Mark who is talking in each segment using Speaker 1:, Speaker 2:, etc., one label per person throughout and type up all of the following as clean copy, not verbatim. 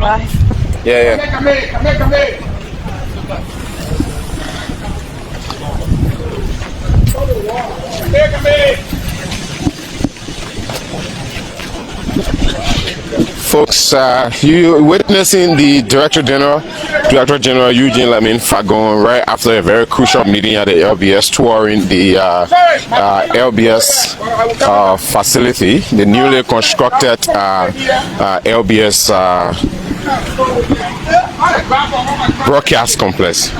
Speaker 1: Yeah.
Speaker 2: Come here.
Speaker 1: Folks, you witnessing the Director General Eugene Lamin Fagon right after a very crucial meeting at the LBS, touring the LBS facility, the newly constructed LBS Broadcast Complex.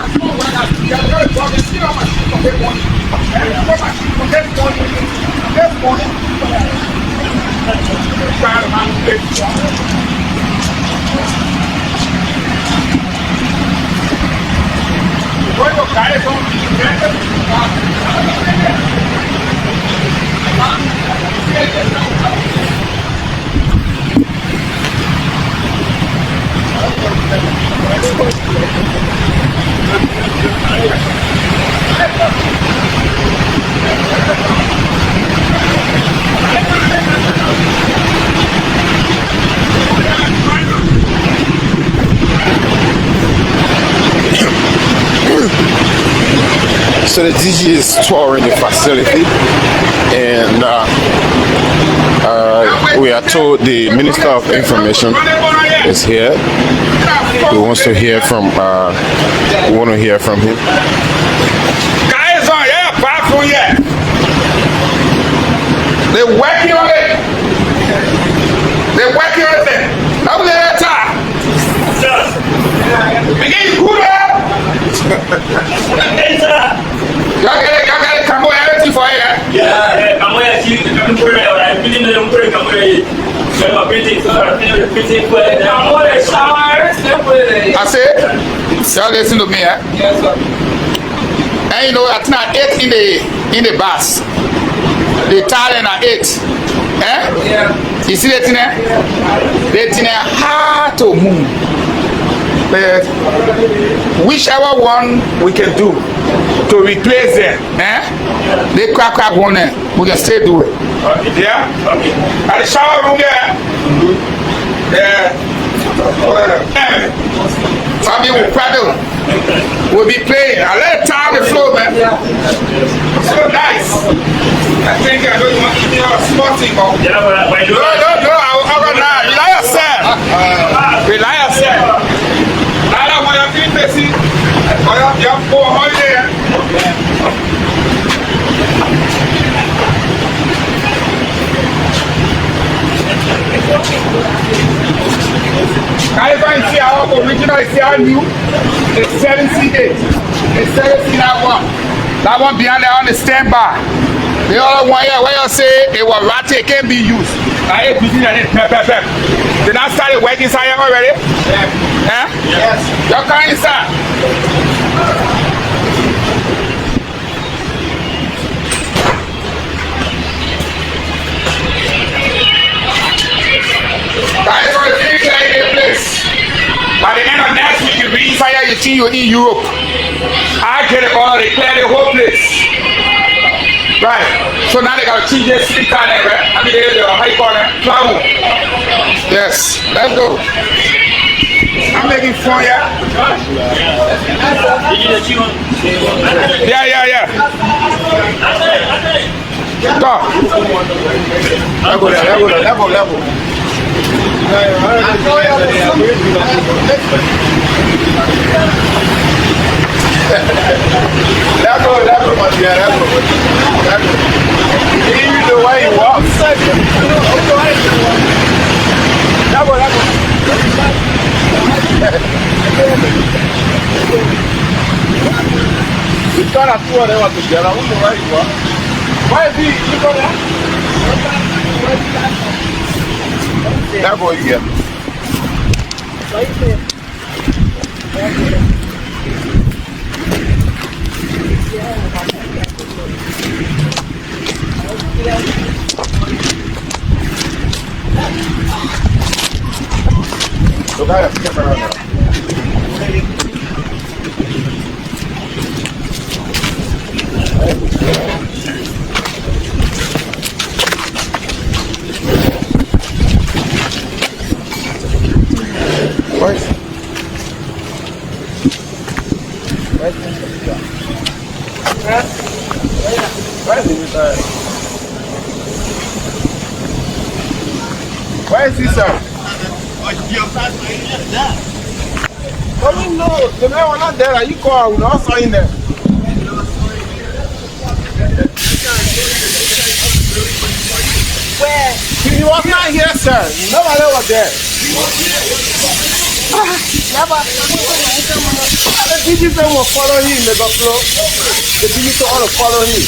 Speaker 1: So the DG is touring the facility, and we are told the Minister of Information is here. We want to hear from him.
Speaker 2: Guys on here, apart from here. They're working on it. How many at a time? Begin good up. Y'all got it, come on, everything for you.
Speaker 3: Yeah, I'm going to see the computer. I'm building the computer.
Speaker 2: I said, y'all listen to me, eh?
Speaker 3: Yes, sir.
Speaker 2: And you know, at night 8 in the bus. The talent at 8. Eh?
Speaker 3: Yeah.
Speaker 2: You see that thing there? The thing hard to move. But whichever one we can do to replace them, eh? They crack one there, we can still do it. Yeah?
Speaker 3: Okay.
Speaker 2: At the shower room there. Yeah. Fabi will paddle. We'll be playing. I let it time the flow, man. So nice. I think I don't want to be a sporting ball. No, I'll organize. Rely yourself. Rely yourself. I don't want to be busy. You have 400. I find see our original, see our new. It's 7C8. It's 7C that one. That one behind there on the standby. The other one here, where you say it was ratty, it can't be used. I hate using it. Pep. They now started working inside here already? Yeah. Huh? Yes. You're coming inside. That is what it's like in place. By the end of next week, you reach fire, you see you in Europe. I get it all, they clear the whole place. Right. So now they got to change their sleep on it, right? I mean, they're hype on it. Travel. Yes. Let's go. I'm making fun, yeah? Yeah. Go. Level. Even the way you walk. It's not a tour they want to get. I wonder why you walk. Why is he? You go there? That boy here. Where is he, sir? Oh, no, the man was not there. You call, we don't sign there. Where? He was not here, sir. Nobody was there. The digital will follow him, the buffalo. The digital will follow him.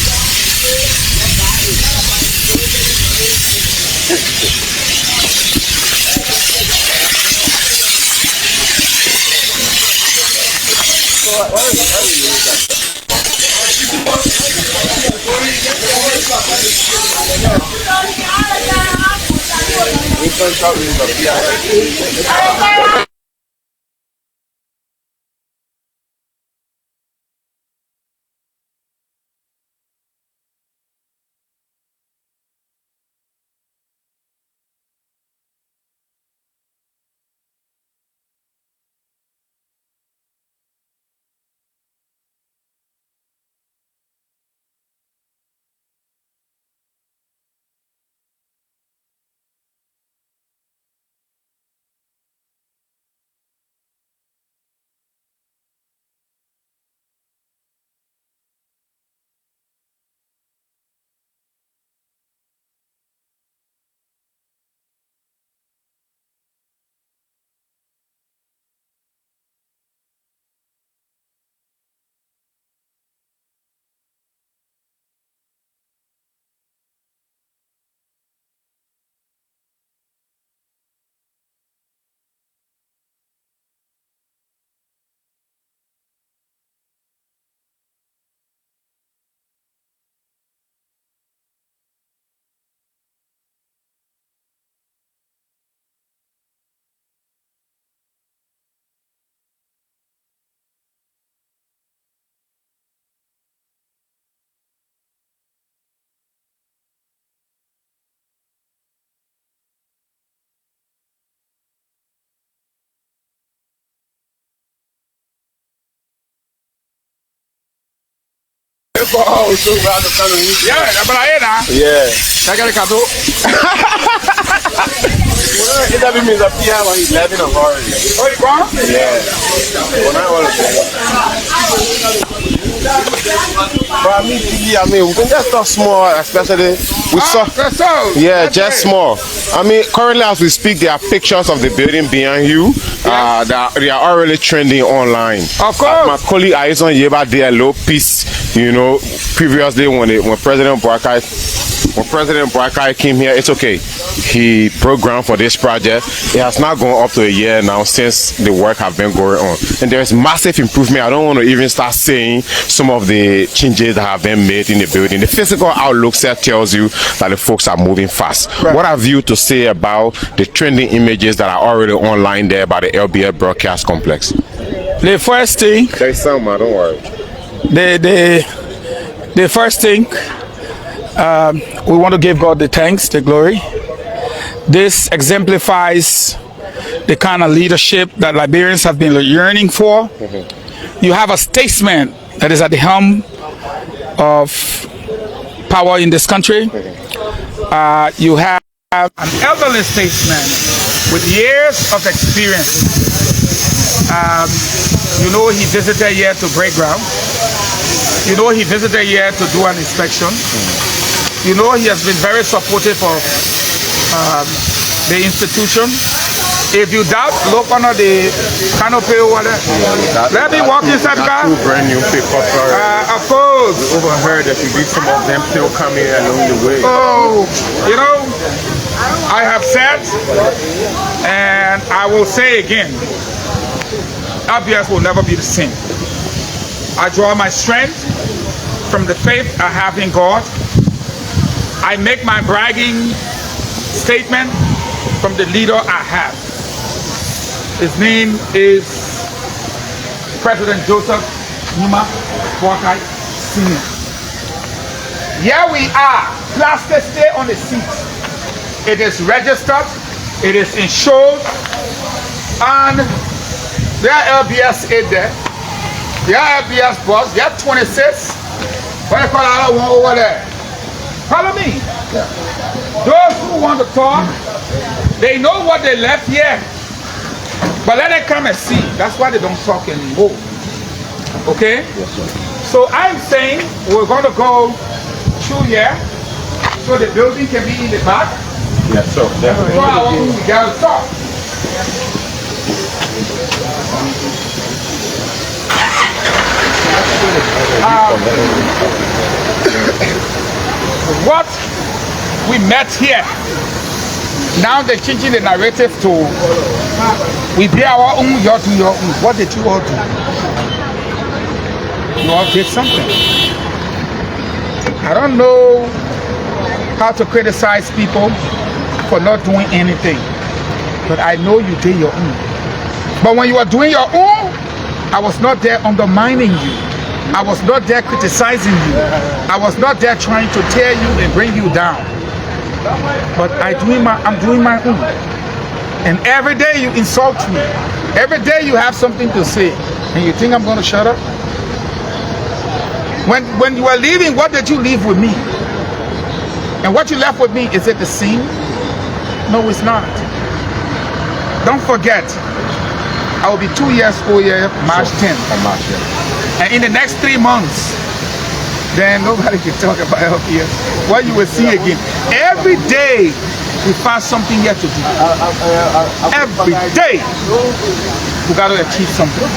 Speaker 2: Oh, so around the front of you. Yeah, but I ain't now. Yeah. I got a couple. Well, it doesn't mean that we have 11 of ours. Oh, you gone? Yeah. Well, not all of them. But I mean, we can just start small, especially we saw. Yeah, just small. I mean, currently as we speak, there are pictures of the building behind you. They are already trending online. Of course. My colleague Aison Yeba did a low piece, you know, previously when President Boakai came here. It's okay. He programmed for this project. It has now gone up to a year now since the work have been going on, and there is massive improvement. I don't want to even start saying some of the changes that have been made in the building. The physical outlook set tells you that the folks are moving fast. Right. What have you to say about the trending images that are already online there by the LBS Broadcast Complex?
Speaker 4: The first thing.
Speaker 2: There's some, don't worry.
Speaker 4: The first thing, we want to give God the thanks, the glory. This exemplifies the kind of leadership that Liberians have been yearning for. Mm-hmm. You have a statesman that is at the helm of power in this country. Mm-hmm. You have an elderly statesman with years of experience. You know, he visited here to break ground. You know, he visited here to do an inspection. Mm-hmm. You know, he has been very supportive of the institution. If you doubt, look under the canopy over there. Let me walk inside the car.
Speaker 2: Two brand new pickups already.
Speaker 4: Of course.
Speaker 2: We overheard that you did some of them still coming along the way.
Speaker 4: Oh, you know, I have said, and I will say again, LBS will never be the same. I draw my strength from the faith I have in God. I make my bragging statement from the leader I have. His name is President Joseph Numa Boakai Sr. Here we are, plastered stay on the seat. It is registered, it is insured, and there are LBS in there.
Speaker 2: Yeah, LBS boss. Yeah, 26. What do you call the other one over there? Follow me. Those who want to talk, they know what they left here. But let them come and see. That's why they don't talk anymore. Okay?
Speaker 1: Yes, sir.
Speaker 2: So I'm saying we're going to go through here so the building can be in the back.
Speaker 1: Yes, sir. Definitely.
Speaker 2: So I want to get to talk. What we met here, now they're changing the narrative to we be our own, you do your own. What did you all do? You all did something. I don't know how to criticize people for not doing anything, but I know you did your own. But when you are doing your own, I was not there undermining you. I was not there criticizing you. I was not there trying to tear you and bring you down. But I'm doing my own. And every day you insult me. Every day you have something to say. And you think I'm going to shut up? When you were leaving, what did you leave with me? And what you left with me, is it the same? No, it's not. Don't forget, I will be 2 years old here, March 10th.
Speaker 1: March 10th.
Speaker 2: And in the next 3 months, then nobody can talk about LBS. What you will see again. Every day, we find something here to do. Every day, we got to achieve something.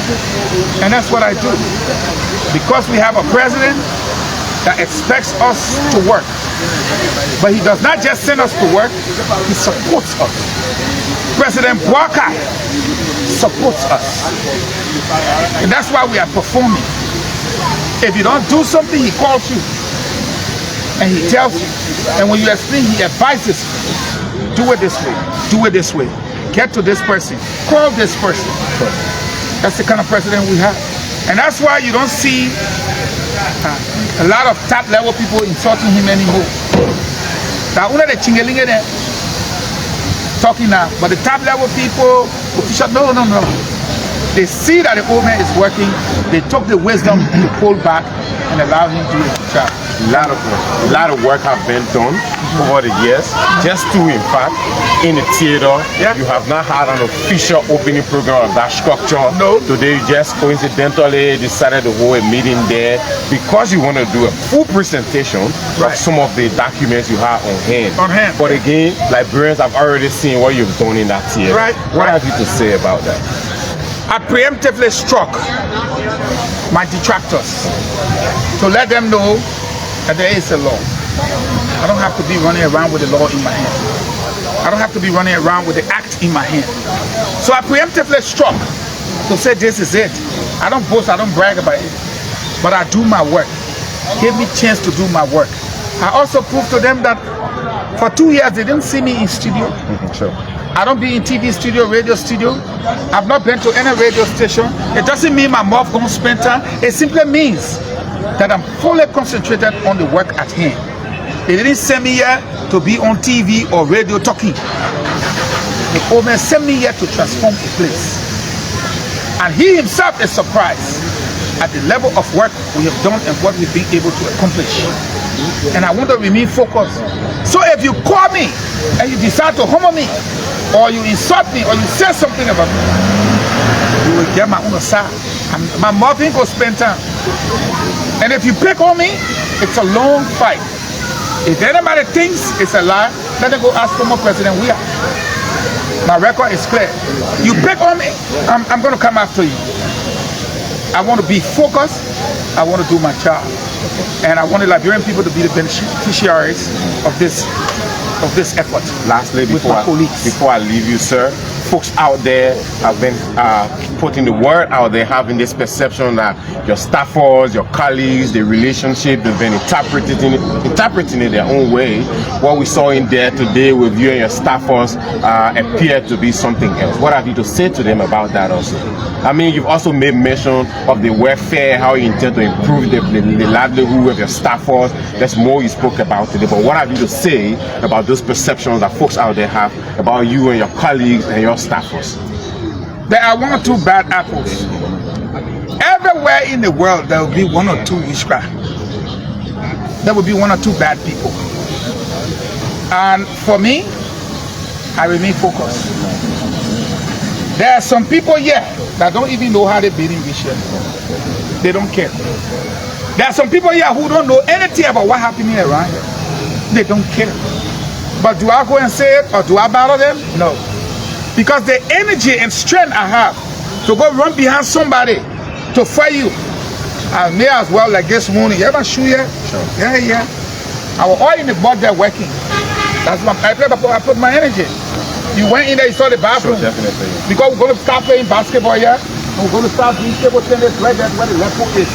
Speaker 2: And that's what I do. Because we have a president that expects us to work. But he does not just send us to work, he supports us. President Walker supports us. And that's why we are performing. If you don't do something, he calls you. And he tells you. And when you explain, he advises you. Do it this way. Do it this way. Get to this person. Call this person. That's the kind of president we have. And that's why you don't see a lot of top level people insulting him anymore. Talking now, but the top level people, no. They see that the old man is working. They took the wisdom to pull back and allow him to do his job.
Speaker 1: A lot of work have been done over the years. Just to, in fact, in the theater, you have not had an official opening program of that structure.
Speaker 2: No.
Speaker 1: Today, you just coincidentally decided to hold a meeting there because you want to do a full presentation of some of the documents you have on hand. But again, Liberians have already seen what you've done in that theater. What have you to say about that?
Speaker 2: I preemptively struck my detractors to let them know that there is a law. I don't have to be running around with the law in my hand. I don't have to be running around with the act in my hand. So I preemptively struck to say this is it. I don't boast, I don't brag about it, but I do my work. Give me a chance to do my work. I also proved to them that for 2 years they didn't see me in studio. I don't be in TV studio, radio studio. I've not been to any radio station. It doesn't mean my mouth gonna spend time. It simply means that I'm fully concentrated on the work at hand. They didn't send me here to be on TV or radio talking. The old man sent me here to transform the place. And he himself is surprised at the level of work we have done and what we've been able to accomplish. And I want to remain focused. So if you call me and you decide to humor me, or you insult me, or you say something about me, you will get my own side. My mouth ain't gonna spend time. And if you pick on me, it's a long fight. If anybody thinks it's a lie, let them go ask former President Weah. My record is clear. You pick on me, I'm gonna come after you. I want to be focused. I want to do my job. And I want the Liberian people to be the beneficiaries of this effort.
Speaker 1: Lastly, before I leave you, sir, folks out there have been putting the word out there, having this perception that your staffers, your colleagues, the relationship, they've been interpreting it their own way. What we saw in there today with you and your staffers appeared to be something else. What have you to say to them about that also? I mean, you've also made mention of the welfare, how you intend to improve the livelihood of your staffers. There's more you spoke about today, but what have you to say about those perceptions that folks out there have about you and your colleagues and your staffers?
Speaker 2: There are 1 or 2 bad apples
Speaker 4: Everywhere in the world, there will be one or two witchcraft. There will be one or two bad people. And for me, I remain focused. There are some people here that don't even know how they beat in witchcraft. They don't care. There are some people here who don't know anything about what happening around here. They don't care. But do I go and say it or do I battle them? No. Because the energy and strength I have to go run behind somebody to fight you, I may as well, like this morning. You ever shoot here? Sure. Yeah. I was all in the board there working. That's what I put my energy. You went in there, you saw the bathroom. Sure, definitely. Because we're going to start playing basketball here. We're going to start doing table tennis right there where the level is.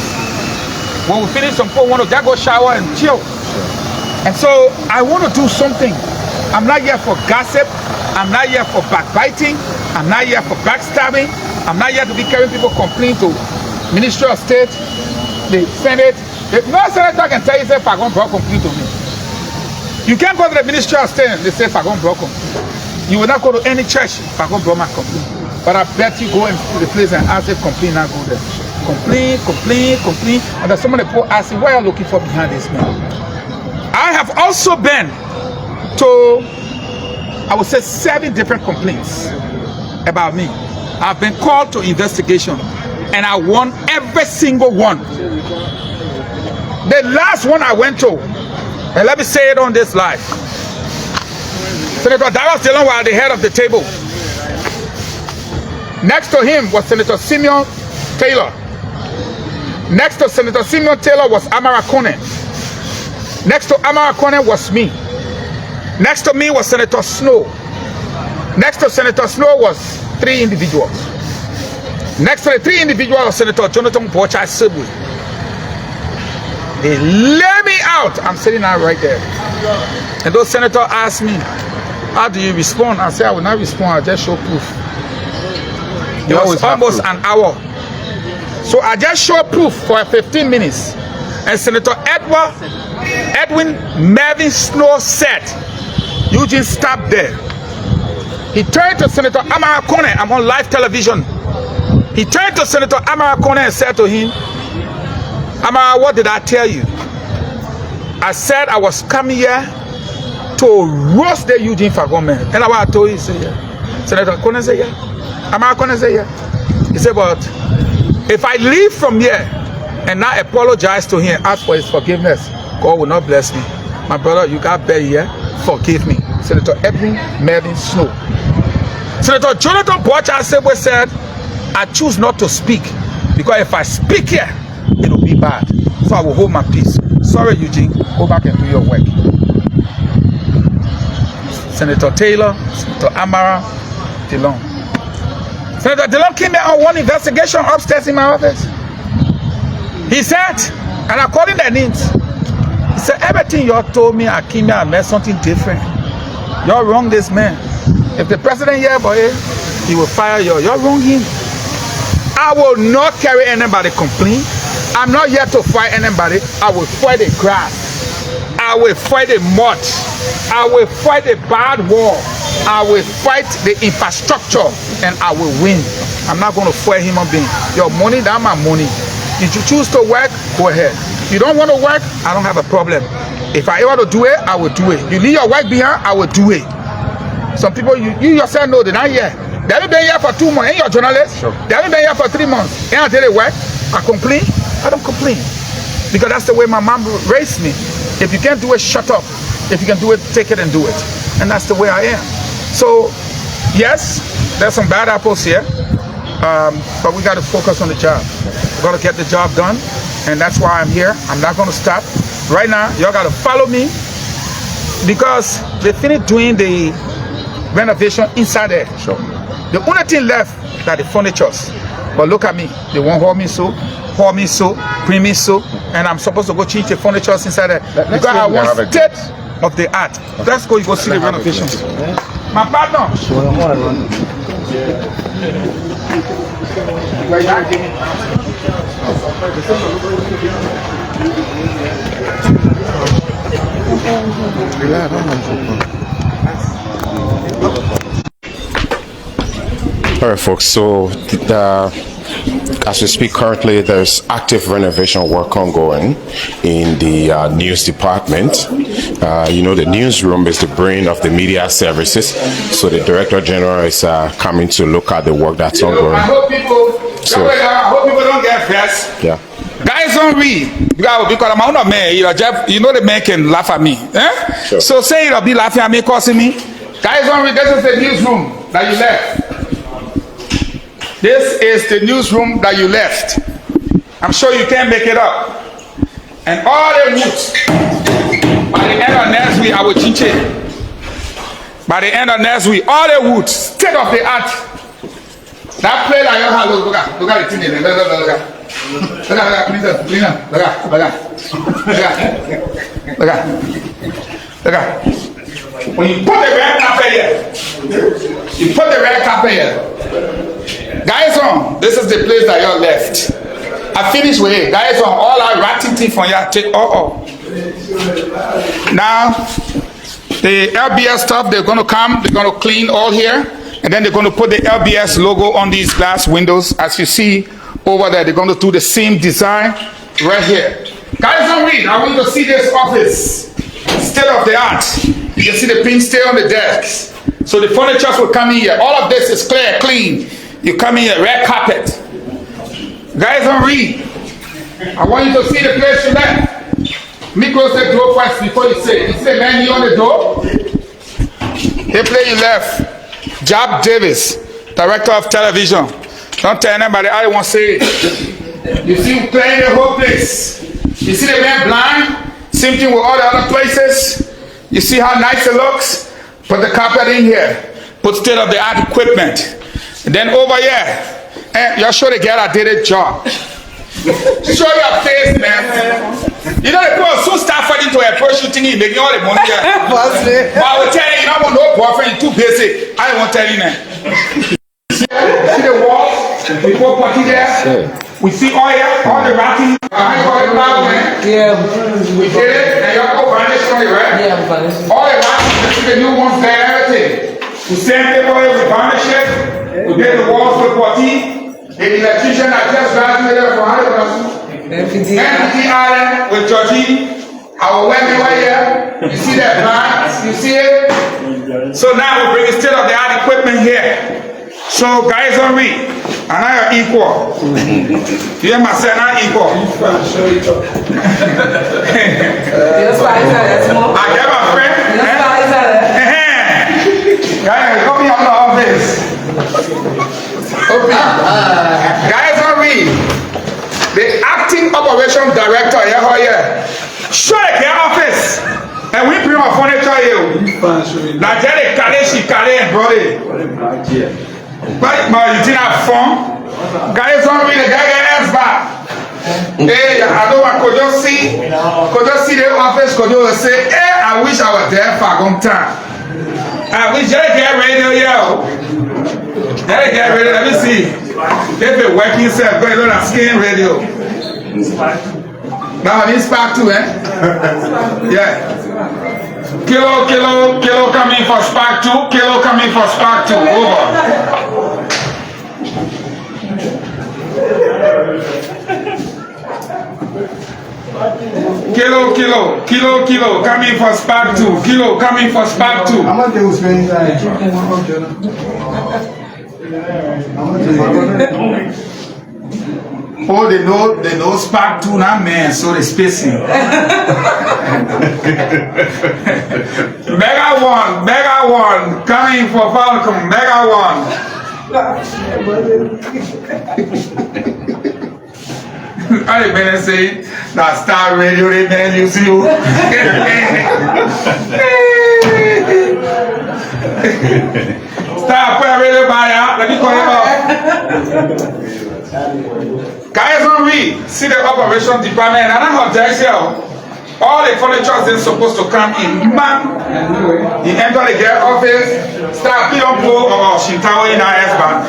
Speaker 4: When we finish some phone, we want to just go shower and chill. Sure. And so I want to do something. I'm not here for gossip. I'm not here for backbiting. I'm not here for backstabbing. I'm not here to be carrying people complain to Ministry of State, the Senate. No senator can tell you, say, Fagon brought complaint to me. You can't go to the Ministry of State and they say, Fagon brought complaint. You will not go to any church, Fagon brought my complaint. But I bet you go into the place and ask if complaint not go there. Complain. And there's somebody asking, what are you looking for behind this man? I have also been to, I would say, 7 different complaints about me. I've been called to investigation and I won every single one. The last one I went to, and let me say it on this live, Senator Darius Dillon was at the head of the table. Next to him was Senator Simeon Taylor. Next to Senator Simeon Taylor was Amara Conan. Next to Amara Conan was me. Next to me was Senator Snow. Next to Senator Snow was 3 individuals. Next to the 3 individuals was Senator Jonathan Bocha Sibwe. They lay me out. I'm sitting out right there. And those senators asked me, how do you respond? I said, I will not respond. I'll just show proof. It was almost an hour. So I just showed proof for 15 minutes. And Senator Edwin Mervyn Snow said, Eugene, stop there. He turned to Senator Amara Conan. I'm on live television. He turned to Senator Amara Conan and said to him, Amara, what did I tell you? I said I was coming here to roast the Eugene Fagon man. And I told you, he said, yeah. Senator Conan said, yeah. Amara Conan said, yeah. He said, but if I leave from here and not apologize to him, ask for his forgiveness, God will not bless me. My brother, you got better here. Forgive me. Senator Edwin Mervyn Snow. Senator Jonathan Bocha Sibwe said, I choose not to speak because if I speak here, it will be bad. So I will hold my peace. Sorry, Eugene. Go back and do your work. Senator Taylor, Senator Amara Dillon. Senator Dillon came here on one investigation upstairs in my office. He said, and according to their names, he said, everything you all told me, I came here and met something different. You're wrong, this man. If the president here, boy, he will fire you. You're wrong him. I will not carry anybody complaint. I'm not here to fight anybody. I will fight the grass. I will fight the mud. I will fight the bad wall. I will fight the infrastructure and I will win. I'm not going to fight human being. Your money, that's my money. If you choose to work, go ahead. If you don't want to work, I don't have a problem. If I want to do it, I will do it. You leave your work behind, I will do it. Some people, you yourself know they're not here. They haven't been here for 2 months. Ain't your journalist? Sure. They haven't been here for 3 months. Ain't until they work. I complain. I don't complain. Because that's the way my mom raised me. If you can't do it, shut up. If you can do it, take it and do it. And that's the way I am. So, yes, there's some bad apples here. But we got to focus on the job. We got to get the job done. And that's why I'm here. I'm not going to stop. Right now, y'all got to follow me. Because they finished doing the renovation inside there. Sure. The only thing left are the furnitures. But look at me. They won't hold me so, bring me so, and I'm supposed to go change the furnitures inside there. Because I want state of the art. Okay. Let's go, you go see the renovations. My partner.
Speaker 1: All right, folks. So As we speak currently, there's active renovation work ongoing in the news department. The newsroom is the brain of the media services, so the Director General is coming to look at the work that's ongoing.
Speaker 4: I hope people don't get vexed.
Speaker 1: Yeah.
Speaker 4: Guys don't read because I'm not man. Jeff, the man can laugh at me.
Speaker 1: Sure.
Speaker 4: So say it'll be laughing at me, causing me. Guys don't read. This is the newsroom that you left. This is the newsroom that you left. I'm sure you can't make it up. And all the woods, by the end of next week, I will change it. By the end of next week, all the woods, state of the art. That place like your house, look at the thing there. Look at, look at. When you put the red carpet here, guys this is the place that you left. I finished with it. Guys all our ratting thing from here, take Now, the LBS stuff, they're going to come, they're going to clean all here, and then they're going to put the LBS logo on these glass windows. As you see over there, they're going to do the same design right here. Guys don't read. I want you to see this office. State of the art. You can see the pin stay on the desks. So the furniture will come in here. All of this is clean. You come in here, red carpet. Guys don't read. I want you to see the place you left. Me close the door first before you say. You see the menu on the door? The place you left. Job Davis, Director of Television. Don't tell anybody, I won't say it. You see clearing the whole place. You see the man blind? Same thing with all the other places. You see how nice it looks? Put the carpet in here. Put state-of-the-art equipment. And then over here, you're sure the girl did a job. Show your face, man. The people soon start fighting to approach you thinking you're making all the money here. But I will tell you, you don't want no boyfriend, you're too basic. I won't tell you that. See the wall? We put party there. We see all the racking. Yeah. We did it, and y'all go vanish from it, right? Yeah, vanish. All the racking, you see the new ones there, everything. We send people here, we vanish it. We did the walls with party. The electrician that just graduated from NPT Island with Georgie. Our women right here. You see that plant? You see it? So now we bring state of the art equipment here. So guys don't read. And I are equal. You hear myself, I'm equal. I get my friend. Guys, come here on the office. Guys don't read. The acting operation director here. Show the office. And we bring our furniture here. Nigeria carry, she carry and brought it. But you didn't have fun. Guys don't read the guy get ass back. Hey, I don't want to just see the office, could you say, hey, I wish I was there for a long time. I wish I get radio, yo. Let me see. They've been working self going on a skin radio. Now this spark too, eh? Yeah. Kilo coming for spark 2. Kilo coming for spark 2. Over. Kilo coming for spark 2. Kilo coming for spark 2. I'm not doing spending time. Oh, they know spark 2 now, man, so they spacing. Mega one, coming for Falcon, Mega 1. I better say that Star Radio, they better use you. Star Radio buy out, let me call it up. Guys don't read. See the operation department, and I'm not there yourself. All the furniture is supposed to come in. Man, you enter the girl office, start you don't put Shintawa in our ass bar.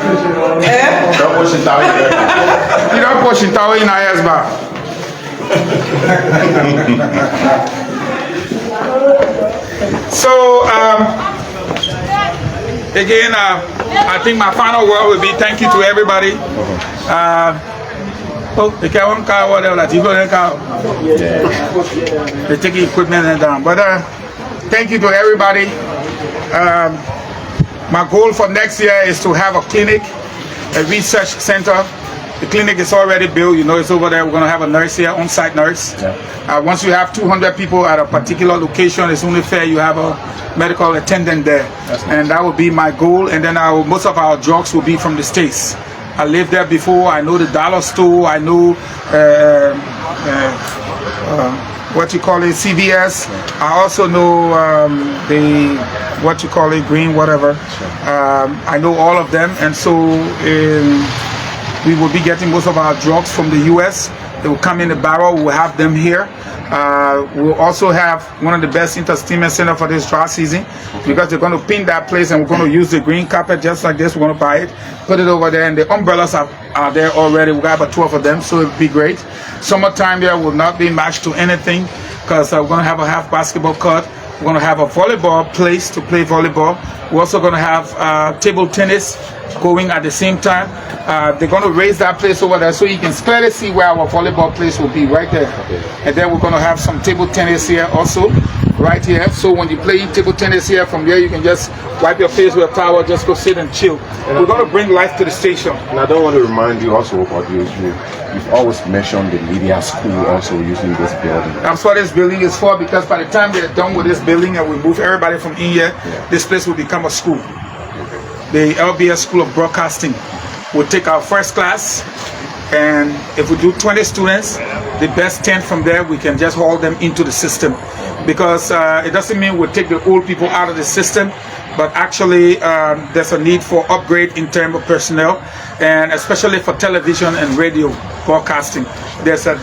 Speaker 4: Don't put Shintawa in our ass bar. You don't put Shintawa in our ass bar. So Again, I think my final word will be thank you to everybody. They can't car whatever that you go in car. They take equipment and down. But thank you to everybody. My goal for next year is to have a clinic, a research center. The clinic is already built, you know, it's over there. We're going to have a nurse here, on-site nurse. Once you have 200 people at a particular location, it's only fair you have a medical attendant there. And that will be my goal. And then most of our drugs will be from the States. I lived there before. I know the dollar store. I know what you call it, CVS. I also know green, whatever. I know all of them. And so we will be getting most of our drugs from the U.S. They will come in a barrel. We'll have them here. We'll also have one of the best entertainment center for this dry season, because they're going to paint that place, and we're going to use the green carpet just like this. We're going to buy it, put it over there, and the umbrellas are there already. We got about 12 of them, so it'll be great. Summertime here will not be matched to anything, because we're going to have a half basketball court. We're going to have a volleyball place to play volleyball. We're also going to have table tennis going at the same time. They're going to raise that place over there so you can clearly see where our volleyball place will be right there. And then we're going to have some table tennis here also, right here. So when you play table tennis here, from there you can just wipe your face with a towel, just go sit and chill. We're going to bring life to the station.
Speaker 1: And I don't want to remind you also about you've always mentioned the media school also using this building.
Speaker 4: That's what this building is for, because by the time they're done with this building and we move everybody from in here, this place will become a school. The LBS School of Broadcasting will take our first class, and if we do 20 students, the best 10 from there, we can just haul them into the system, because it doesn't mean we'll take the old people out of the system, but actually there's a need for upgrade in terms of personnel, and especially for television and radio broadcasting. There's a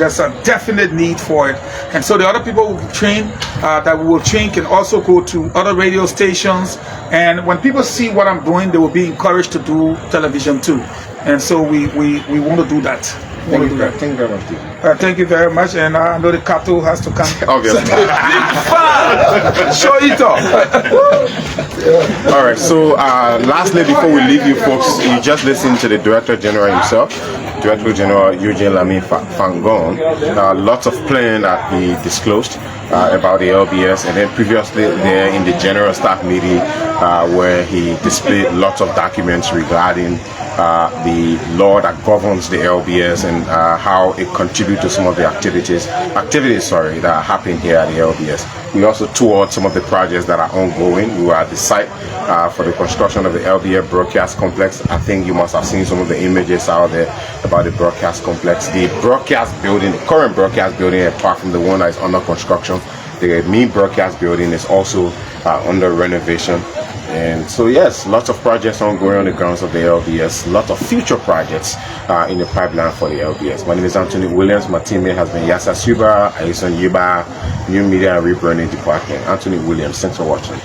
Speaker 4: definite need for it. And so the other people who train, that we will train, can also go to other radio stations, and when people see what I'm doing, they will be encouraged to do television too. And so we want to do that.
Speaker 1: Thank you very much.
Speaker 4: Thank you very much, and I know the cattle has to come.
Speaker 1: Obviously.
Speaker 4: Show it off.
Speaker 1: All right, so lastly, before we leave you folks, you just listened to the Director General himself, Director General Eugene Lamy Fangon. Lots of planning that he disclosed about the LBS, and then previously there in the General Staff meeting where he displayed lots of documents regarding the law that governs the LBS and how it contributes to some of the activities that are happening here at the LBS. We also toured some of the projects that are ongoing. We were at the site for the construction of the LBS Broadcast Complex. I think you must have seen some of the images out there about the broadcast complex. The broadcast building, the current broadcast building, apart from the one that is under construction, the main broadcast building is also under renovation. And so yes, lots of projects ongoing on the grounds of the LBS, lots of future projects in the pipeline for the LBS. My name is Anthony Williams. My teammate has been Yasa Suba, Aison Yiba, New Media and Rebranding Department. Anthony Williams, thanks for watching.